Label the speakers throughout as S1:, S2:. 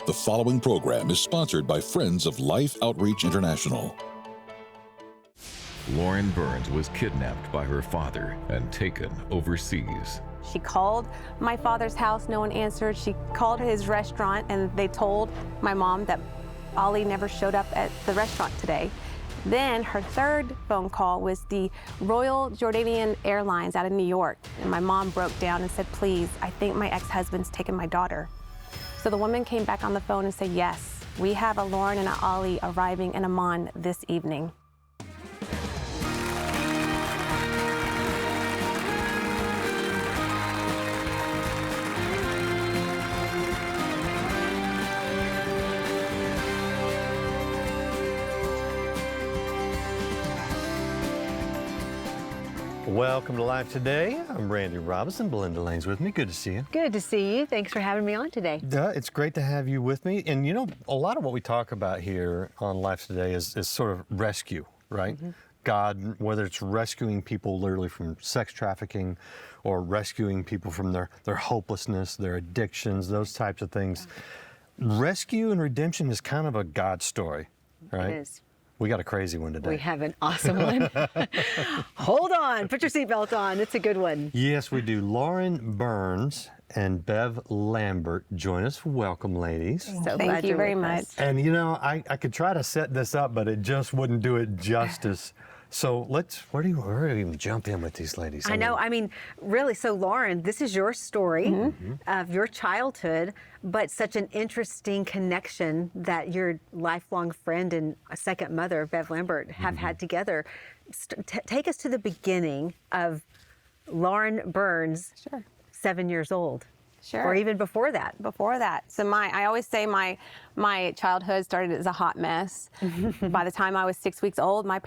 S1: The following program is sponsored by Friends of Life Outreach International.
S2: Lauren Burns was kidnapped by her father and taken overseas.
S3: She called my father's house, no one answered. She called his restaurant and they told my mom that Ali never showed up at the restaurant today. Then her third phone call was the Royal Jordanian Airlines out of New York. And my mom broke down and said, please, I think my ex-husband's taken my daughter. So the woman came back on the phone and said, yes, we have a Lauren and a Ali arriving in Amman this evening.
S4: Welcome to Life Today. I'm Randy Robinson. Belinda Lane's with me. Good to see you.
S5: Good to see you. Thanks for having me on today.
S4: It's great to have you with me. And you know, a lot of what we talk about here on Life Today is sort of rescue, right? Mm-hmm. God, whether it's rescuing people literally from sex trafficking or rescuing people from their hopelessness, their addictions, those types of things. Rescue and redemption is kind of a God story, right?
S5: It is.
S4: We got a crazy one today.
S5: We have an awesome one. Hold on, put your seatbelt on. It's a good one.
S4: Yes, we do. Lauren Burns and Bev Lambert join us. Welcome, ladies.
S5: So
S3: Thank you very much.
S4: And you know, I could try to set this up, but it just wouldn't do it justice. So where do you even jump in with these ladies?
S5: I mean, really, so Lauren, this is your story of your childhood, but such an interesting connection that your lifelong friend and a second mother, Bev Lambert, have had together. Take us to the beginning of Lauren Burns, 7 years old.
S3: Sure.
S5: Or even before that.
S3: Before that. So I always say my childhood started as a hot mess. By the time I was 6 weeks old, my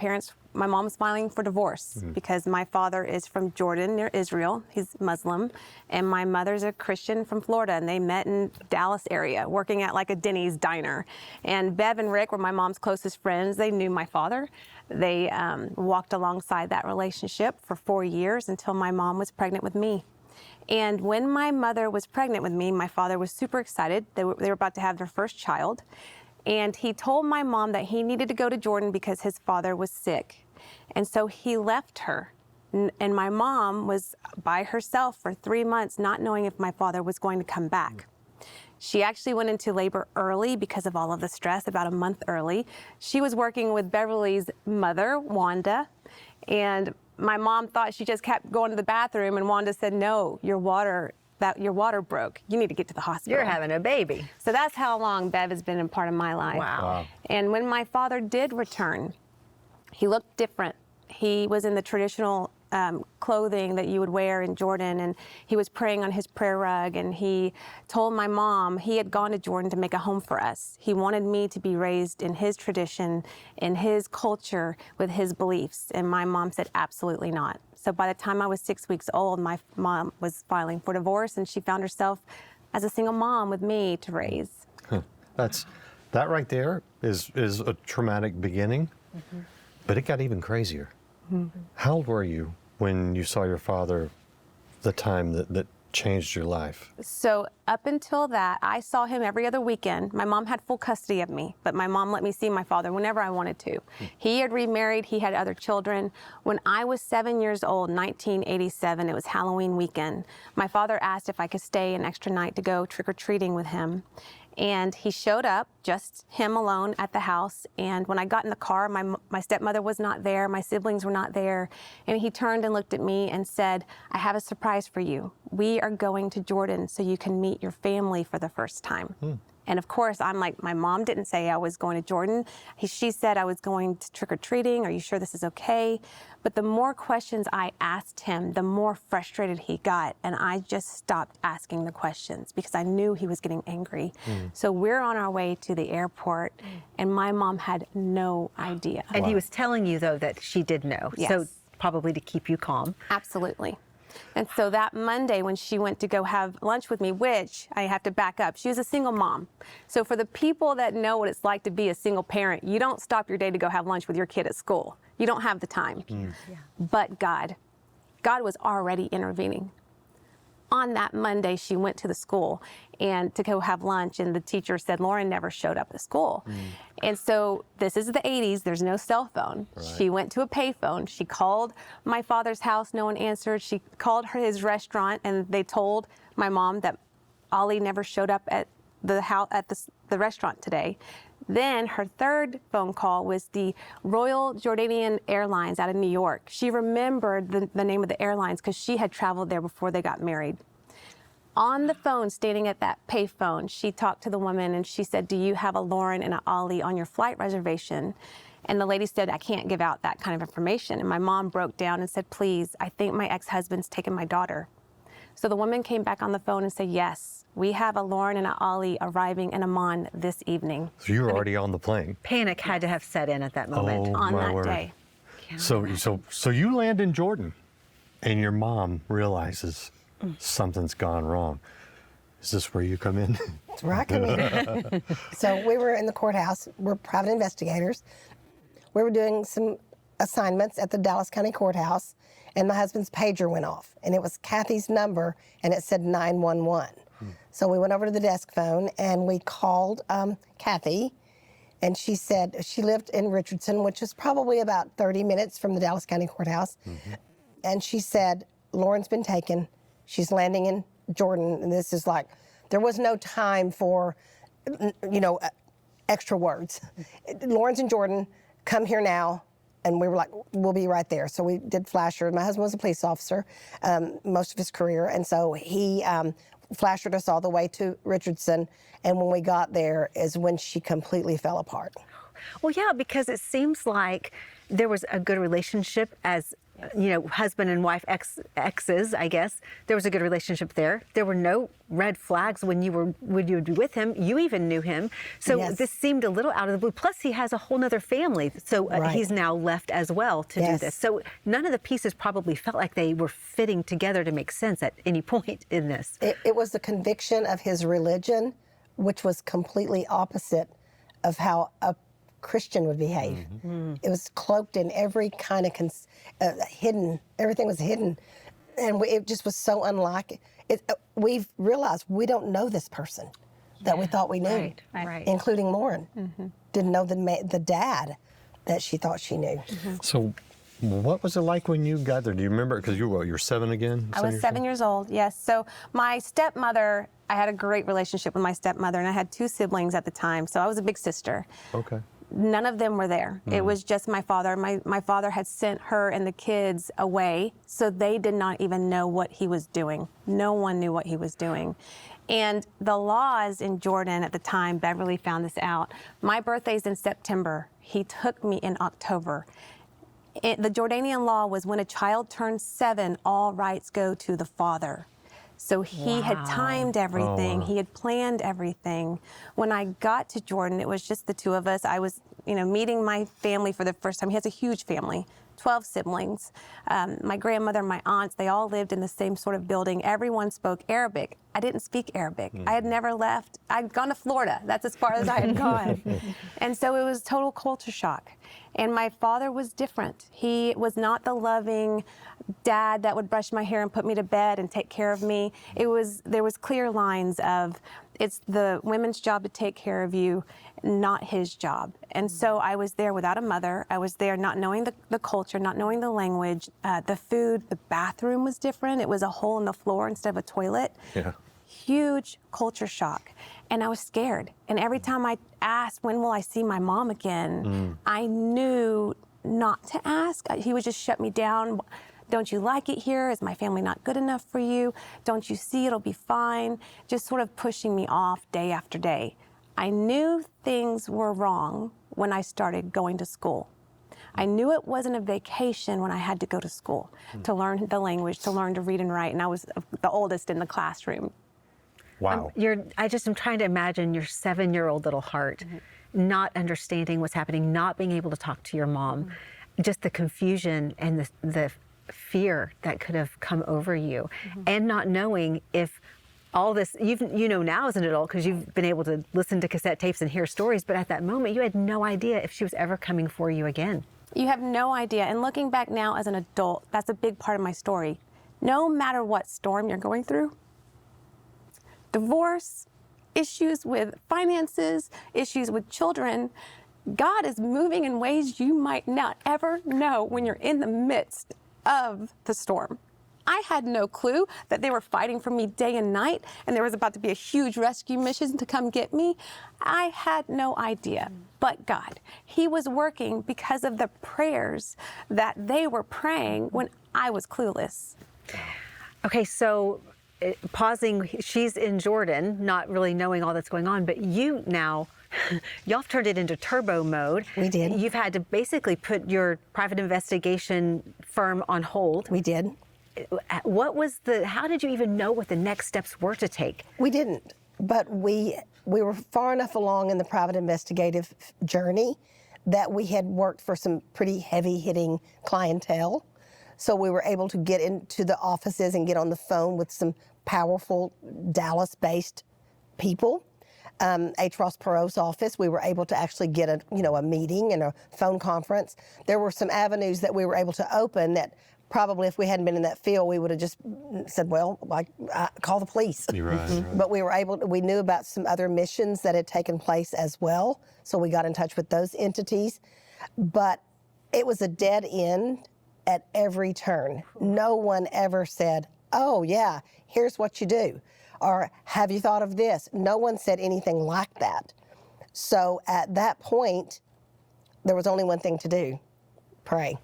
S3: mom was filing for divorce because my father is from Jordan near Israel. He's Muslim. And my mother's a Christian from Florida. And they met in Dallas area working at like a Denny's diner. And Bev and Rick were my mom's closest friends. They knew my father. They walked alongside that relationship for 4 years until my mom was pregnant with me. And when my mother was pregnant with me, my father was super excited. They were about to have their first child. And he told my mom that he needed to go to Jordan because his father was sick. And so he left her. And my mom was by herself for 3 months, not knowing if my father was going to come back. She actually went into labor early because of all of the stress, about a month early. She was working with Beverly's mother, Wanda, and my mom thought she just kept going to the bathroom, and Wanda said, no, your water broke. You need to get to the hospital.
S5: You're having a baby.
S3: So that's how long Bev has been a part of my life.
S5: Wow.
S3: And when my father did return, he looked different. He was in the traditional clothing that you would wear in Jordan, and he was praying on his prayer rug, and he told my mom he had gone to Jordan to make a home for us. He wanted me to be raised in his tradition, in his culture, with his beliefs, and my mom said absolutely not. So by the time I was 6 weeks old, my mom was filing for divorce, and she found herself as a single mom with me to raise.
S4: That right there is a traumatic beginning, but it got even crazier. How old were you when you saw your father, the time that changed your life?
S3: So up until that, I saw him every other weekend. My mom had full custody of me, but my mom let me see my father whenever I wanted to. He had remarried, he had other children. When I was 7 years old, 1987, it was Halloween weekend, my father asked if I could stay an extra night to go trick-or-treating with him. And he showed up, just him alone at the house. And when I got in the car, my stepmother was not there, my siblings were not there. And he turned and looked at me and said, I have a surprise for you. We are going to Jordan so you can meet your family for the first time. And of course, I'm like, my mom didn't say I was going to Jordan. She said I was going to trick-or-treating. Are you sure this is okay? But the more questions I asked him, the more frustrated he got. And I just stopped asking the questions because I knew he was getting angry. So we're on our way to the airport, and my mom had no idea.
S5: And he was telling you, though, that she did know.
S3: Yes.
S5: So probably to keep you calm.
S3: Absolutely. And so that Monday when she went to go have lunch with me, which I have to back up, she was a single mom. So for the people that know what it's like to be a single parent, you don't stop your day to go have lunch with your kid at school. You don't have the time. But God was already intervening. On that Monday, she went to the school and to go have lunch, and the teacher said Lauren never showed up at school. And so this is the 80s, there's no cell phone. She went to a payphone. She called my father's house, no one answered. She called his restaurant, and they told my mom that Ollie never showed up at the house, at the restaurant today. Then her third phone call was the Royal Jordanian Airlines out of New York. She remembered the name of the airlines because she had traveled there before they got married. On the phone, standing at that payphone, she talked to the woman and she said, "Do you have a Lauren and an Ollie on your flight reservation?" And the lady said, "I can't give out that kind of information." And my mom broke down and said, "Please, I think my ex-husband's taken my daughter." So the woman came back on the phone and said, "Yes, we have a Lauren and an Ollie arriving in Amman this evening."
S4: So you were already on the plane.
S5: Panic had to have set in at that moment.
S4: Oh,
S3: On
S4: my
S3: that
S4: word.
S3: day.
S4: So you land in Jordan, and your mom realizes something's gone wrong. Is this where you come in?
S6: That's where I come in. So we were in the courthouse. We're private investigators. We were doing some assignments at the Dallas County Courthouse, and my husband's pager went off, and it was Kathy's number, and it said 911. So we went over to the desk phone, and we called Kathy, and she said she lived in Richardson, which is probably about 30 minutes from the Dallas County Courthouse. And she said, "Lauren's been taken. She's landing in Jordan." And this is like, there was no time for, extra words. "Lauren's in Jordan, come here now." And we were like, "We'll be right there." So we did flasher. My husband was a police officer most of his career. And so he flashered us all the way to Richardson. And when we got there is when she completely fell apart.
S5: Well, yeah, because it seems like there was a good relationship as, husband and wife exes, I guess. There was a good relationship there. There were no red flags when you would be with him. You even knew him. So
S6: Yes.
S5: this seemed a little out of the blue. Plus, he has a whole nother family. So
S6: Right.
S5: he's now left as well to do
S6: Yes.
S5: this. So none of the pieces probably felt like they were fitting together to make sense at any point in this.
S6: It was the conviction of his religion, which was completely opposite of how a Christian would behave. It was cloaked in every kind of hidden. Everything was hidden, and it just was so unlike it. We've realized we don't know this person that we thought we knew,
S5: Right.
S6: including Lauren. Didn't know the dad that she thought she knew.
S4: So what was it like when you got there? Do you remember? Because you're 7 again?
S3: I was 7 years old, yes. So my stepmother, I had a great relationship with my stepmother, and I had 2 siblings at the time, so I was a big sister.
S4: Okay.
S3: None of them were there. It was just my father. My father had sent her and the kids away, so they did not even know what he was doing. No one knew what he was doing. And the laws in Jordan at the time, Beverly found this out. My birthday's in September. He took me in October. The Jordanian law was when a child turns 7, all rights go to the father. So he had timed everything. He had planned everything. When I got to Jordan, it was just the 2 of us. I was, meeting my family for the first time. He has a huge family, 12 siblings. My grandmother, my aunts, they all lived in the same sort of building. Everyone spoke Arabic. I didn't speak Arabic. I had never left. I'd gone to Florida. That's as far as I had gone. And so it was total culture shock. And my father was different. He was not the loving dad that would brush my hair and put me to bed and take care of me. There was clear lines of, it's the women's job to take care of you, not his job. And so I was there without a mother. I was there not knowing the culture, not knowing the language, the food, the bathroom was different. It was a hole in the floor instead of a toilet.
S4: Yeah.
S3: Huge culture shock. And I was scared. And every time I asked, when will I see my mom again? I knew not to ask. He would just shut me down. Don't you like it here? Is my family not good enough for you? Don't you see it'll be fine? Just sort of pushing me off day after day. I knew things were wrong when I started going to school. I knew it wasn't a vacation when I had to go to school to learn the language, to learn to read and write, and I was the oldest in the classroom.
S4: Wow.
S5: I'm trying to imagine your 7-year-old little heart not understanding what's happening, not being able to talk to your mom, just the confusion and the fear that could have come over you, and not knowing if all this, you know now as an adult because you've been able to listen to cassette tapes and hear stories, but at that moment you had no idea if she was ever coming for you again.
S3: You have no idea. And looking back now as an adult, that's a big part of my story. No matter what storm you're going through, divorce, issues with finances, issues with children. God is moving in ways you might not ever know when you're in the midst of the storm. I had no clue that they were fighting for me day and night, and there was about to be a huge rescue mission to come get me. I had no idea, but God, He was working because of the prayers that they were praying when I was clueless.
S5: Okay, so pausing, she's in Jordan, not really knowing all that's going on, but you now, y'all have turned it into turbo mode.
S6: We did.
S5: You've had to basically put your private investigation firm on hold.
S6: We did.
S5: How did you even know what the next steps were to take?
S6: We didn't, but we were far enough along in the private investigative journey that we had worked for some pretty heavy-hitting clientele. So we were able to get into the offices and get on the phone with some powerful Dallas-based people. H. Ross Perot's office, we were able to actually get a meeting and a phone conference. There were some avenues that we were able to open that probably if we hadn't been in that field, we would have just said, well, call the police.
S4: You're right.
S6: But we knew about some other missions that had taken place as well. So we got in touch with those entities. But it was a dead end at every turn. No one ever said, oh yeah, here's what you do. Or have you thought of this? No one said anything like that. So at that point, there was only one thing to do, pray.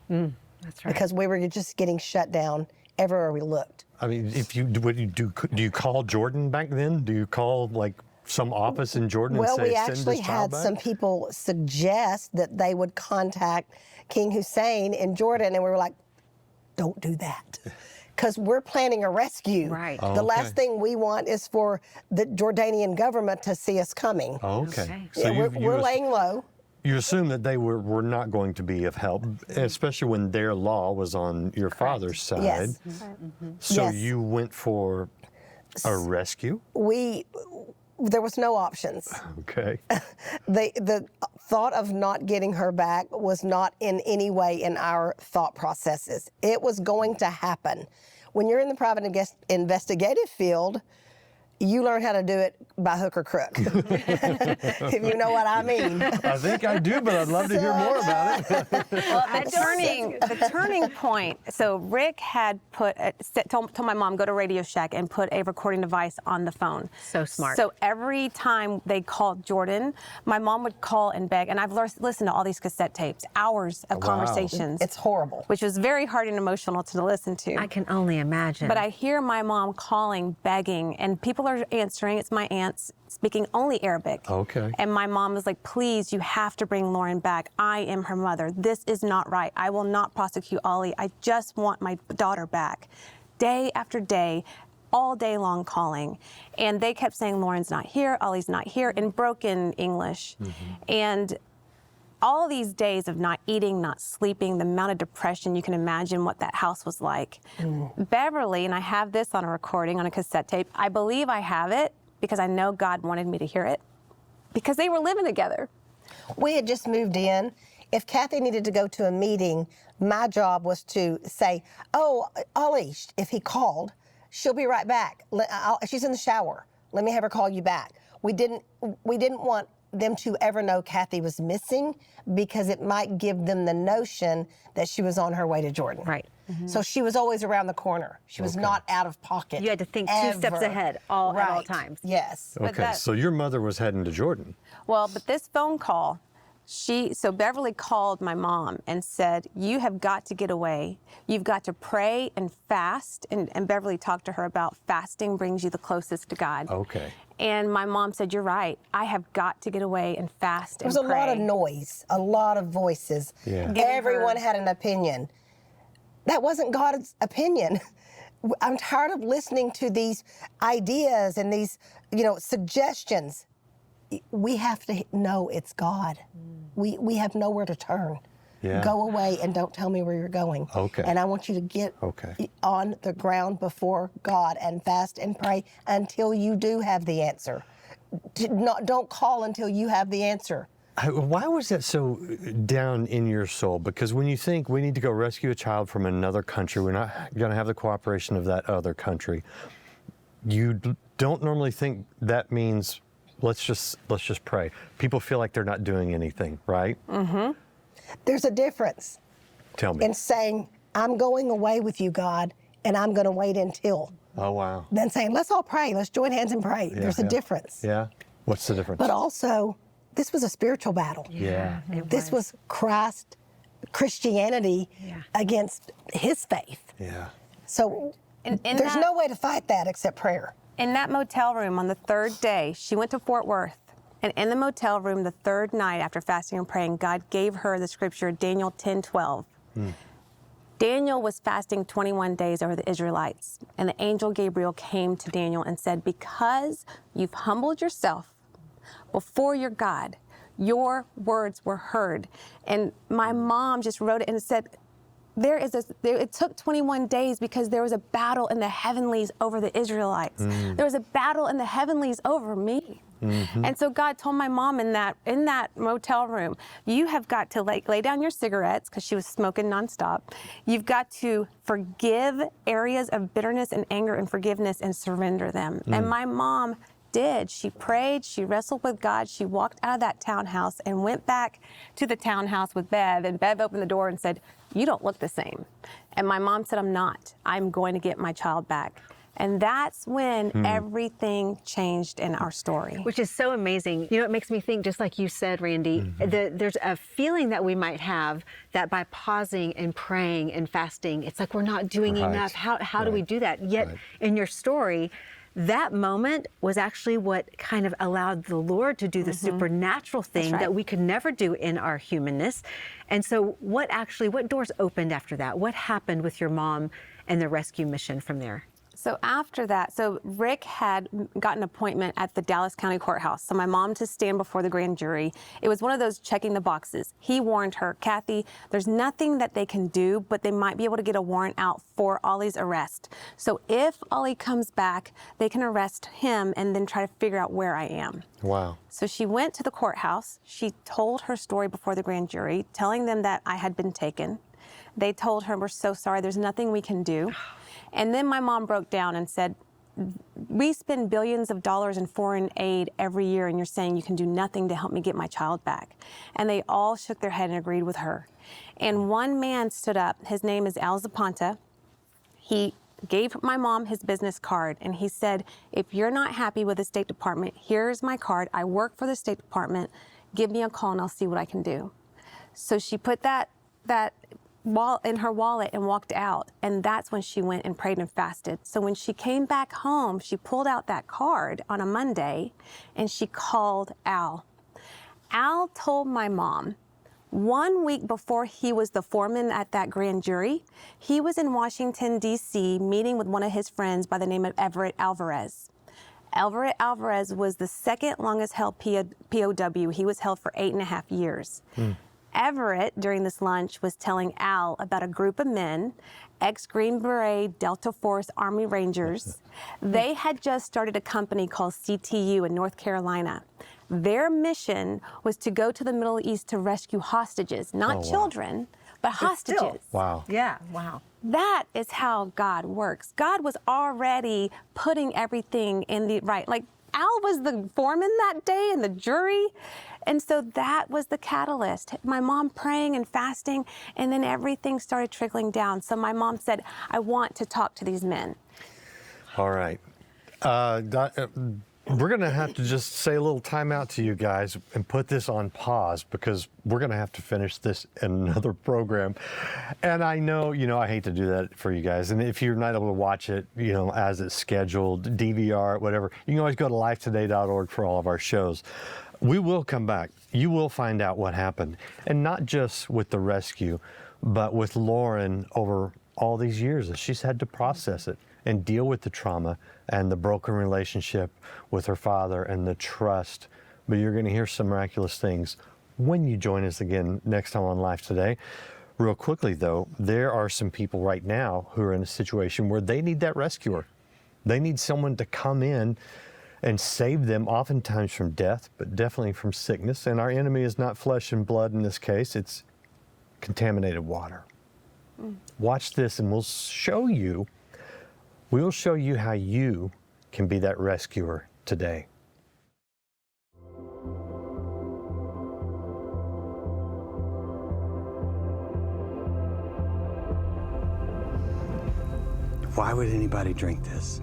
S5: That's right.
S6: Because we were just getting shut down everywhere we looked.
S4: I mean, do you call Jordan back then? Do you call like some office in Jordan and say,
S6: Well, we
S4: send
S6: actually
S4: this child
S6: had
S4: back?
S6: some people suggest that they would contact King Hussein in Jordan, and we were like, don't do that. Because we're planning a rescue.
S5: Right.
S4: Oh,
S6: The
S4: okay.
S6: last thing we want is for the Jordanian government to see us coming.
S4: Oh, okay.
S5: Okay.
S4: So
S6: Yeah, we're laying low.
S4: You assume that they were not going to be of help, especially when their law was on your father's side.
S6: Yes.
S4: So
S6: Yes.
S4: you went for a rescue?
S6: There was no options.
S4: Okay.
S6: The thought of not getting her back was not in any way in our thought processes. It was going to happen. When you're in the private investigative field, you learn how to do it by hook or crook, if you know what I mean.
S4: I think I do, but I'd love to hear more about it.
S3: Well, the turning point. So Rick had told my mom, go to Radio Shack and put a recording device on the phone.
S5: So smart.
S3: So every time they called Jordan, my mom would call and beg, and I've listened to all these cassette tapes, hours of conversations.
S6: It's horrible.
S3: Which was very hard and emotional to listen to.
S5: I can only imagine.
S3: But I hear my mom calling, begging, and people are answering. It's my aunts speaking only Arabic.
S4: Okay.
S3: And my mom was like, please, you have to bring Lauren back. I am her mother. This is not right. I will not prosecute Ollie. I just want my daughter back. Day after day, all day long calling. And they kept saying, Lauren's not here, Ollie's not here, in broken English. And all these days of not eating, not sleeping, the amount of depression, you can imagine what that house was like. Beverly, and I have this on a recording, on a cassette tape, I believe I have it because I know God wanted me to hear it, because they were living together.
S6: We had just moved in. If Kathy needed to go to a meeting, my job was to say, oh, Ollie, if he called, she'll be right back. She's in the shower. Let me have her call you back. We didn't want them to ever know Kathy was missing, because it might give them the notion that she was on her way to Jordan.
S5: Right.
S6: So she was always around the corner. She was not out of pocket.
S5: You had to think 2 steps
S6: ever.
S5: ahead at all
S6: Right.
S5: times.
S6: Yes.
S4: Okay, so your mother was heading to Jordan.
S3: Well, but this phone call, so Beverly called my mom and said, you have got to get away. You've got to pray and fast. And Beverly talked to her about fasting brings you the closest to God.
S4: Okay.
S3: And my mom said, you're right. I have got to get away and fast
S6: There was
S3: and
S6: a
S3: pray.
S6: lot of noise, a lot of voices.
S4: Yeah.
S6: Everyone had an opinion. That wasn't God's opinion. I'm tired of listening to these ideas and these, suggestions. We have to know it's God. We have nowhere to turn.
S4: Yeah.
S6: Go away and don't tell me where you're going.
S4: Okay.
S6: And I want you to get
S4: Okay.
S6: on the ground before God and fast and pray until you do have the answer. Don't call until you have the answer.
S4: Why was that so down in your soul? Because when you think we need to go rescue a child from another country, we're not going to have the cooperation of that other country. don't normally think that means let's just pray. People feel like they're not doing anything, right?
S6: Mm-hmm. There's a difference.
S4: Tell me.
S6: In saying, I'm going away with you, God, and I'm going to wait until.
S4: Oh, wow.
S6: Then saying, let's all pray. Let's join hands and pray.
S4: Yeah,
S6: There's a difference.
S4: Yeah. What's the difference?
S6: But also, this was a spiritual battle.
S4: Yeah.
S6: This was Christianity against his faith.
S4: Yeah.
S6: So
S3: In
S6: there's no way to fight that except prayer.
S3: In that motel room on the third day, she went to Fort Worth. And in the motel room the third night after fasting and praying, God gave her the scripture, Daniel 10:12. Daniel was fasting 21 days over the Israelites. And the angel Gabriel came to Daniel and said, because you've humbled yourself before your God, your words were heard. And my mom just wrote it and said, it took 21 days because there was a battle in the heavenlies over the Israelites. There was a battle in the heavenlies over me. And so God told my mom in that motel room, you have got to lay down your cigarettes, because she was smoking nonstop. You've got to forgive areas of bitterness and anger and forgiveness and surrender them. And my mom did. She prayed, she wrestled with God, she walked out of that townhouse and went back to the townhouse with Bev, and Bev opened the door and said, you don't look the same. And my mom said, I'm not. I'm going to get my child back. And that's when everything changed in our story.
S5: Which is so amazing. You know, it makes me think, just like you said, Randy, there's a feeling that we might have that by pausing and praying and fasting, it's like we're not doing enough. How do we do that? Yet in your story, that moment was actually what kind of allowed the Lord to do the supernatural thing that we could never do in our humanness. And so what doors opened after that? What happened with your mom and the rescue mission from there?
S3: So after that, Rick had got an appointment at the Dallas County Courthouse. So my mom to stand before the grand jury. It was one of those checking the boxes. He warned her, Kathy, there's nothing that they can do, but they might be able to get a warrant out for Ollie's arrest. So if Ollie comes back, they can arrest him and then try to figure out where I am.
S4: Wow.
S3: So she went to the courthouse. She told her story before the grand jury, telling them that I had been taken. They told her, we're so sorry, there's nothing we can do. And then my mom broke down and said, we spend billions of dollars in foreign aid every year, and you're saying you can do nothing to help me get my child back. And they all shook their head and agreed with her. And one man stood up. His name is Al Zapanta. He gave my mom his business card, and he said, if you're not happy with the State Department, here's my card. I work for the State Department. Give me a call, and I'll see what I can do. So she put that in her wallet and walked out, and that's when she went and prayed and fasted. So when she came back home, she pulled out that card on a Monday and she called Al. Al told my mom 1 week before he was the foreman at that grand jury, he was in Washington, D.C. meeting with one of his friends by the name of Everett Alvarez. Everett Alvarez was the second longest held POW. He was held for 8.5 years. Everett, during this lunch, was telling Al about a group of men, ex-Green Beret Delta Force Army Rangers. They had just started a company called CTU in North Carolina. Their mission was to go to the Middle East to rescue hostages, not children, but hostages.
S5: Still.
S4: Wow.
S5: Yeah, wow.
S3: That is how God works. God was already putting everything in the right. Like, Al was the foreman that day and the jury. And so that was the catalyst. My mom praying and fasting, and then everything started trickling down. So my mom said, I want to talk to these men.
S4: All right. We're going to have to just say a little timeout to you guys and put this on pause, because we're going to have to finish this in another program. And I know, I hate to do that for you guys. And if you're not able to watch it, as it's scheduled, DVR, whatever, you can always go to lifetoday.org for all of our shows. We will come back. You will find out what happened. And not just with the rescue, but with Lauren over all these years as she's had to process it and deal with the trauma and the broken relationship with her father and the trust. But you're going to hear some miraculous things when you join us again next time on Life Today. Real quickly, though, there are some people right now who are in a situation where they need that rescuer. They need someone to come in and save them, oftentimes from death, but definitely from sickness. And our enemy is not flesh and blood in this case, it's contaminated water. Watch this and we'll show you how you can be that rescuer today.
S7: Why would anybody drink this?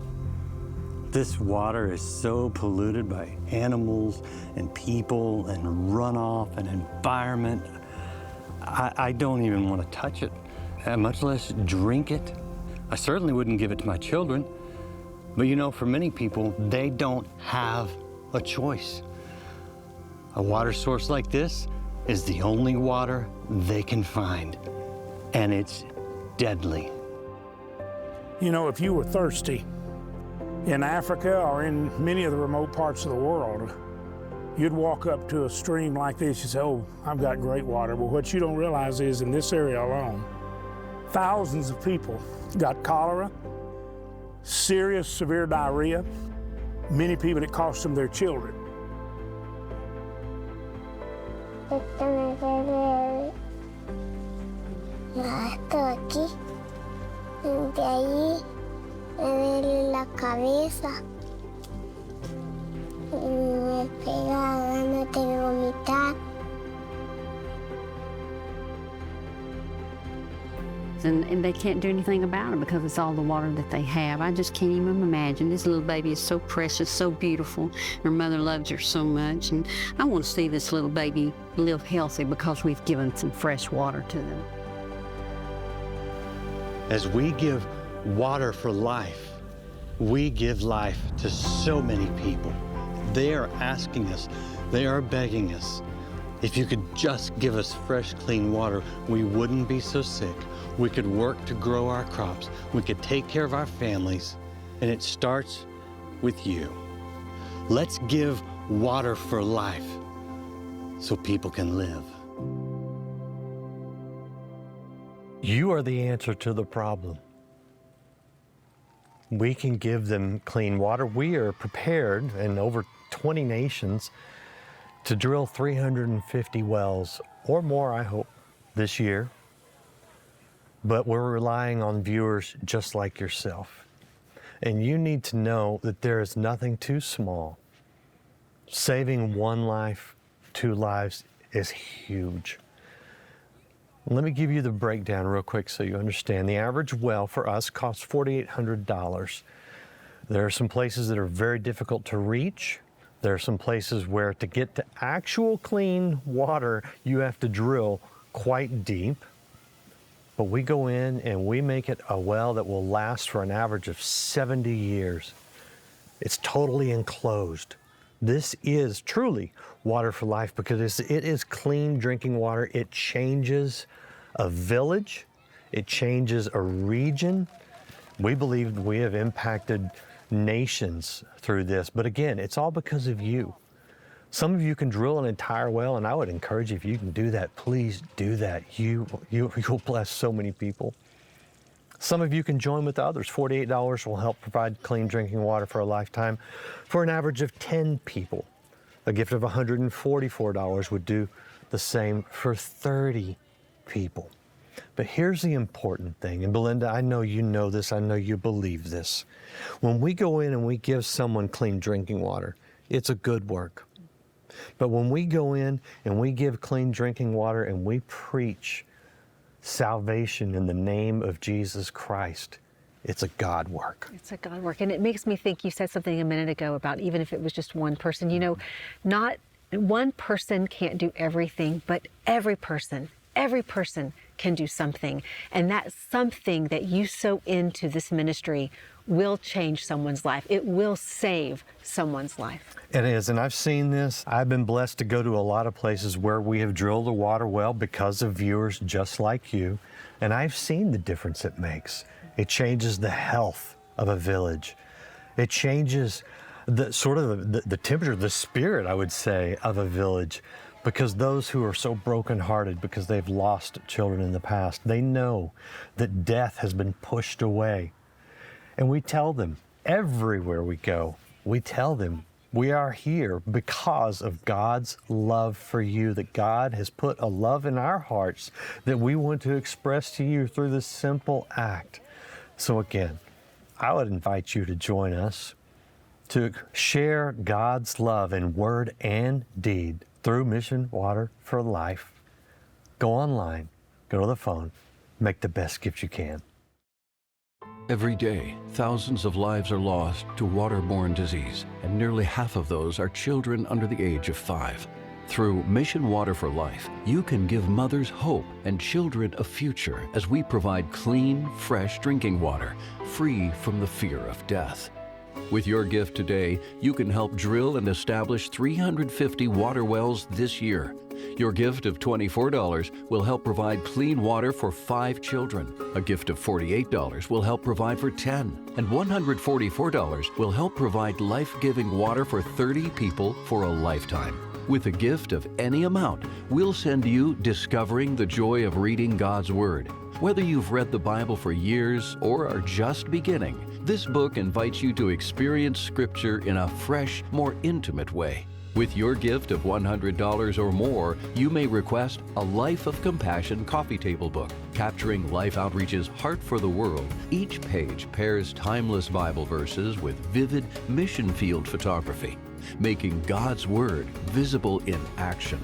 S7: This water is so polluted by animals and people and runoff and environment. I don't even want to touch it, much less drink it. I certainly wouldn't give it to my children. But you know, for many people, they don't have a choice. A water source like this is the only water they can find, and it's deadly.
S8: You know, if you were thirsty in Africa or in many of the remote parts of the world, you'd walk up to a stream like this, you say, oh, I've got great water. But what you don't realize is in this area alone, thousands of people got cholera, serious, severe diarrhea, many people it cost them their children.
S9: Aquí, de ahí me duele la cabeza y me pega ganas de vomitar.
S10: And they can't do anything about it because it's all the water that they have. I just can't even imagine. This little baby is so precious, so beautiful. Her mother loves her so much, and I want to see this little baby live healthy because we've given some fresh water to them.
S7: As we give water for life, we give life to so many people. They are asking us, they are begging us. If you could just give us fresh, clean water, we wouldn't be so sick. We could work to grow our crops. We could take care of our families. And it starts with you. Let's give water for life so people can live.
S4: You are the answer to the problem. We can give them clean water. We are prepared in over 20 nations to drill 350 wells or more, I hope, this year. But we're relying on viewers just like yourself. And you need to know that there is nothing too small. Saving one life, 2 lives is huge. Let me give you the breakdown real quick so you understand. The average well for us costs $4,800. There are some places that are very difficult to reach. There are some places where to get to actual clean water, you have to drill quite deep. But we go in and we make it a well that will last for an average of 70 years. It's totally enclosed. This is truly water for life because it is clean drinking water. It changes a village. It changes a region. We believe we have impacted nations through this. But again, it's all because of you. Some of you can drill an entire well, and I would encourage you, if you can do that, please do that. You'll bless so many people. Some of you can join with others. $48 will help provide clean drinking water for a lifetime for an average of 10 people. A gift of $144 would do the same for 30 people. But here's the important thing, and Belinda, I know you know this, I know you believe this. When we go in and we give someone clean drinking water, it's a good work. But when we go in and we give clean drinking water and we preach salvation in the name of Jesus Christ, it's a God work.
S5: It's a God work. And it makes me think, you said something a minute ago about even if it was just one person, you know, not one person can't do everything, but every person can do something. And that something that you sow into this ministry will change someone's life. It will save someone's life.
S4: It is, and I've seen this. I've been blessed to go to a lot of places where we have drilled a water well because of viewers just like you, and I've seen the difference it makes. It changes the health of a village. It changes the sort of the temperature, the spirit, I would say, of a village, because those who are so brokenhearted because they've lost children in the past, they know that death has been pushed away. And we tell them everywhere we go, we tell them we are here because of God's love for you, that God has put a love in our hearts that we want to express to you through this simple act. So again, I would invite you to join us. to share God's love in word and deed through Mission Water for Life, go online, go to the phone, make the best gift you can.
S11: Every day, thousands of lives are lost to waterborne disease, and nearly half of those are children under the age of 5. Through Mission Water for Life, you can give mothers hope and children a future as we provide clean, fresh drinking water, free from the fear of death. With your gift today, you can help drill and establish 350 water wells this year. Your gift of $24 will help provide clean water for 5 children. A gift of $48 will help provide for 10. And $144 will help provide life-giving water for 30 people for a lifetime. With a gift of any amount, we'll send you Discovering the Joy of Reading God's Word. Whether you've read the Bible for years or are just beginning, this book invites you to experience Scripture in a fresh, more intimate way. With your gift of $100 or more, you may request a Life of Compassion coffee table book, capturing Life Outreach's heart for the world. Each page pairs timeless Bible verses with vivid mission field photography, making God's Word visible in action.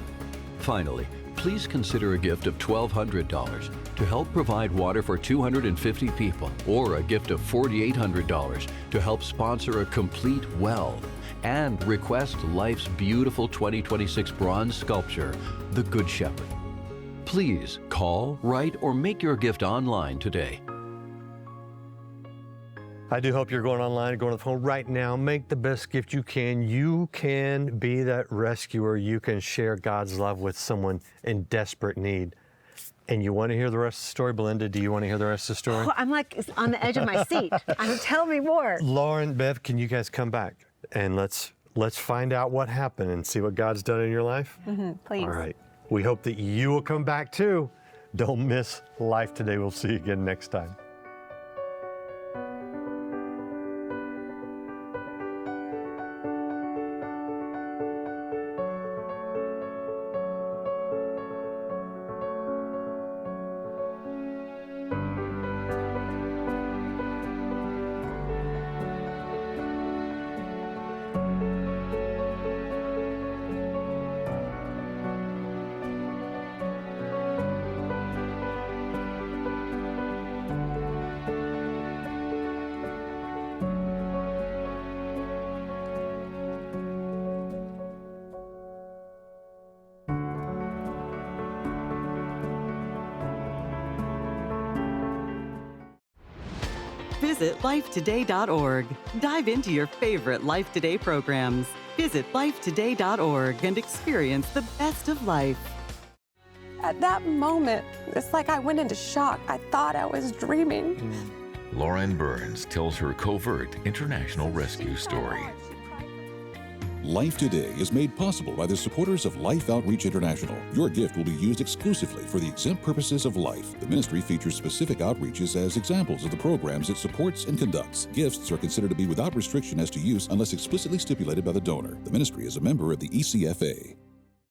S11: Finally, please consider a gift of $1,200 to help provide water for 250 people, or a gift of $4,800 to help sponsor a complete well, and request Life's beautiful 2026 bronze sculpture, The Good Shepherd. Please call, write, or make your gift online today.
S4: I do hope you're going online, going to the phone right now. Make the best gift you can. You can be that rescuer. You can share God's love with someone in desperate need. And you want to hear the rest of the story? Belinda, do you want to hear the rest of the story?
S5: Oh, I'm like on the edge of my seat. Tell me more.
S4: Lauren, Bev, can you guys come back? And let's find out what happened and see what God's done in your life?
S3: Please.
S4: All right. We hope that you will come back too. Don't miss Life Today. We'll see you again next time.
S12: Visit lifetoday.org. Dive into your favorite Life Today programs. Visit lifetoday.org and experience the best of life.
S3: At that moment, it's like I went into shock. I thought I was dreaming.
S2: Lauren Burns tells her covert international rescue story.
S1: Life Today is made possible by the supporters of Life Outreach International. Your gift will be used exclusively for the exempt purposes of life. The ministry features specific outreaches as examples of the programs it supports and conducts. Gifts are considered to be without restriction as to use unless explicitly stipulated by the donor. The ministry is a member of the ECFA.